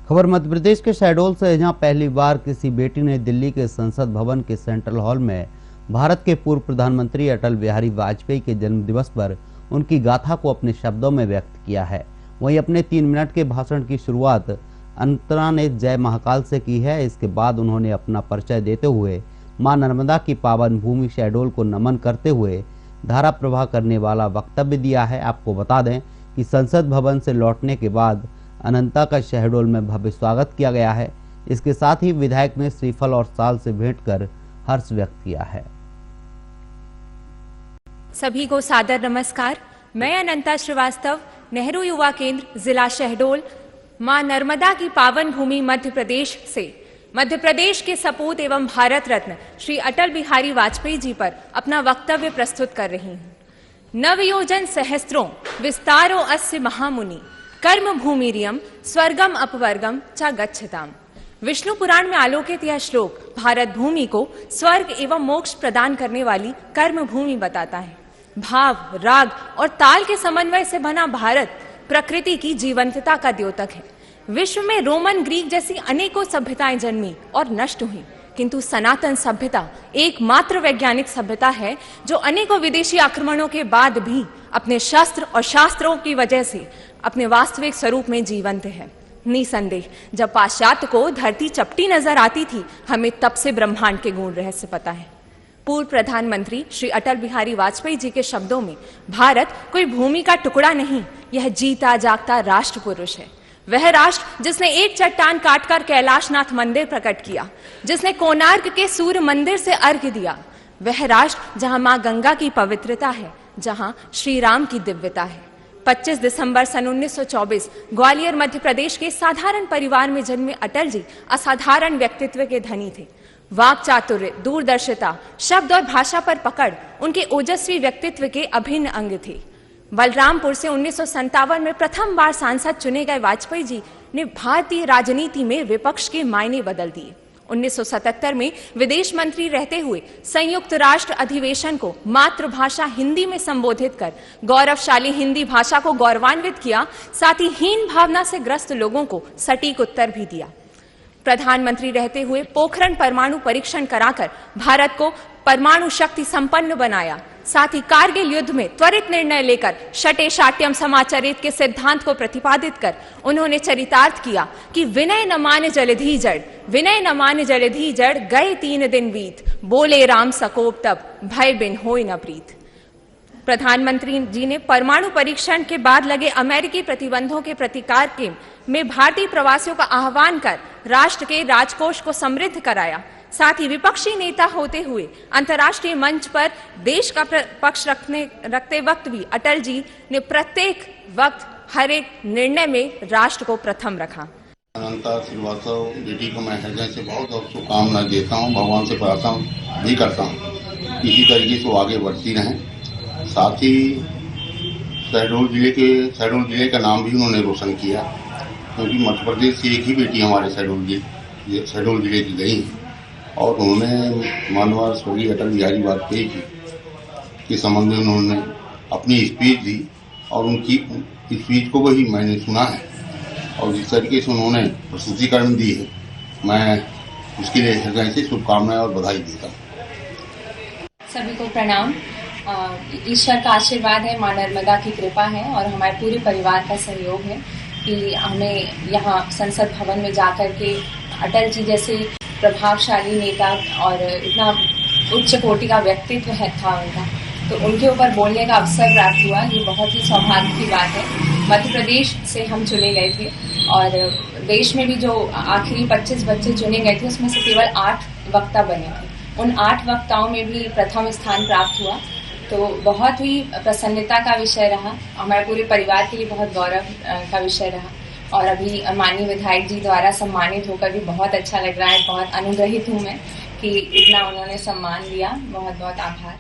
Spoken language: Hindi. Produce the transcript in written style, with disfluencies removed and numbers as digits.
खबर मध्य प्रदेश के शहडोल से, जहां पहली बार किसी बेटी ने दिल्ली के संसद भवन के सेंट्रल हॉल में भारत के पूर्व प्रधानमंत्री अटल बिहारी वाजपेयी के जन्म दिवस पर उनकी गाथा को अपने शब्दों में व्यक्त किया है। वहीं अपने 3 मिनट के भाषण की शुरुआत अनंता ने जय महाकाल से की है। इसके बाद उन्होंने अपना परिचय देते हुए मां नर्मदा की पावन भूमि शहडोल को नमन करते हुए धारा प्रवाह करने वाला वक्तव्य दिया है। आपको बता दें कि संसद भवन से लौटने के बाद अनंता का शहडोल में भव्य स्वागत किया गया है। इसके साथ ही विधायक ने श्रीफल और साल से भेंट कर हर्ष व्यक्त किया है। सभी को सादर नमस्कार। मैं अनंता श्रीवास्तव, नेहरू युवा केंद्र, जिला शहडोल, मां नर्मदा की पावन भूमि मध्य प्रदेश से मध्य प्रदेश के सपूत एवं भारत रत्न श्री अटल बिहारी वाजपेयी जी पर अपना वक्तव्य प्रस्तुत कर रही हूँ। नवयोजन सहस्त्रों विस्तारो अस्य महामुनि कर्म भूमिरियम स्वर्गम अपवर्गम च गच्छताम। विष्णु पुराण में आलोकित यह श्लोक भारत भूमि को स्वर्ग एवं मोक्ष प्रदान करने वाली कर्म भूमि बताता है। भाव, राग और ताल के समन्वय से बना भारत प्रकृति की जीवंतता का द्योतक है। विश्व में रोमन, ग्रीक जैसी अनेकों सभ्यताएं जन्मी और नष्ट हुई, किंतु सनातन सभ्यता एकमात्र वैज्ञानिक सभ्यता है जो अनेकों विदेशी आक्रमणों के बाद भी अपने शस्त्र और शास्त्रों की वजह से अपने वास्तविक स्वरूप में जीवंत है। निसंदेह जब पाश्चात्य को धरती चपटी नजर आती थी, हमें तब से ब्रह्मांड के गूढ़ रहस्य पता है। पूर्व प्रधानमंत्री श्री अटल बिहारी वाजपेयी जी के शब्दों में भारत कोई भूमि का टुकड़ा नहीं, यह जीता जागता राष्ट्र पुरुष है। वह राष्ट्र जिसने एक चट्टान काटकर कैलाशनाथ मंदिर प्रकट किया, जिसने कोणार्क के सूर्य मंदिर से अर्घ्य दिया। वह राष्ट्र जहां मां गंगा की पवित्रता है, जहां श्री राम की दिव्यता है। 25 दिसंबर सन 1924 ग्वालियर मध्य प्रदेश के साधारण परिवार में जन्मे अटल जी असाधारण व्यक्तित्व के धनी थे। वाक चातुर्य, दूरदर्शिता, शब्द और भाषा पर पकड़ उनके ओजस्वी व्यक्तित्व के अभिन्न अंग थे। बलरामपुर से 1957 में प्रथम बार सांसद चुने गए वाजपेयी जी ने भारतीय राजनीति में विपक्ष के मायने बदल दिए। 1977 में विदेश मंत्री रहते हुए संयुक्त राष्ट्र अधिवेशन को मातृभाषा हिंदी में संबोधित कर गौरवशाली हिंदी भाषा को गौरवान्वित किया, साथ ही हीन भावना से ग्रस्त लोगों को सटीक उत्तर भी दिया। प्रधानमंत्री रहते हुए पोखरण परमाणु परीक्षण कराकर भारत को परमाणु शक्ति संपन्न बनाया। साथ ही कारगिल युद्ध में त्वरित निर्णय लेकर शटे शाट्यम समाचरित के सिद्धांत को प्रतिपादित कर उन्होंने चरितार्थ किया कि विनय न मान जलधि जड़, विनय न मान जलधि जड़, गए 3 दिन बीत, बोले राम सकोप तब, भय बिन होय न प्रीत। प्रधानमंत्री जी ने परमाणु परीक्षण के बाद लगे अमेरिकी प्रतिबंधों के प्रतिकार के में भारतीय प्रवासियों का आह्वान कर राष्ट्र के राजकोष को समृद्ध कराया। साथ ही विपक्षी नेता होते हुए अंतर्राष्ट्रीय मंच पर देश का पक्ष रखते वक्त भी अटल जी ने प्रत्येक वक्त हर एक निर्णय में राष्ट्र को प्रथम रखा। अनंता श्रीवास्तव बेटी को मैं हृदय से बहुत बहुत शुभकामनाएं देता हूं, भगवान से प्रार्थना भी करता हूं इसी तरीके से वो आगे बढ़ती रहें। साथ ही शहडोल जिले का नाम भी उन्होंने रोशन किया, क्योंकि मध्य प्रदेश से एक ही बेटी हमारे शहडोल जिले की गई और उन्होंने माननीय स्वर्गीय अटल बिहारी वाजपेयी जी के संबंध में उन्होंने अपनी स्पीच दी और उनकी स्पीच को वही मैंने सुना है और जिस तरीके से उन्होंने प्रस्तुतिकरण दी है, मैं उसके लिए हृदय से शुभकामनाएं और बधाई देता हूँ। सभी को प्रणाम। ईश्वर का आशीर्वाद है, मां नर्मदा की कृपा है और हमारे पूरे परिवार का सहयोग है कि हमें यहाँ संसद भवन में जाकर के अटल जी जैसे प्रभावशाली नेता और इतना उच्च कोटि का व्यक्तित्व था उनका, तो उनके ऊपर बोलने का अवसर प्राप्त हुआ। ये बहुत ही सौभाग्य की बात है। मध्य प्रदेश से हम चुने गए थे और देश में भी जो आखिरी 25 बच्चे चुने गए थे उसमें से केवल 8 वक्ता बने थे। उन 8 वक्ताओं में भी प्रथम स्थान प्राप्त हुआ, तो बहुत ही प्रसन्नता का विषय रहा, हमारे पूरे परिवार के लिए बहुत गौरव का विषय रहा। और अभी माननीय विधायक जी द्वारा सम्मानित होकर भी बहुत अच्छा लग रहा है। बहुत अनुग्रहित हूँ मैं कि इतना उन्होंने सम्मान दिया। बहुत बहुत आभार।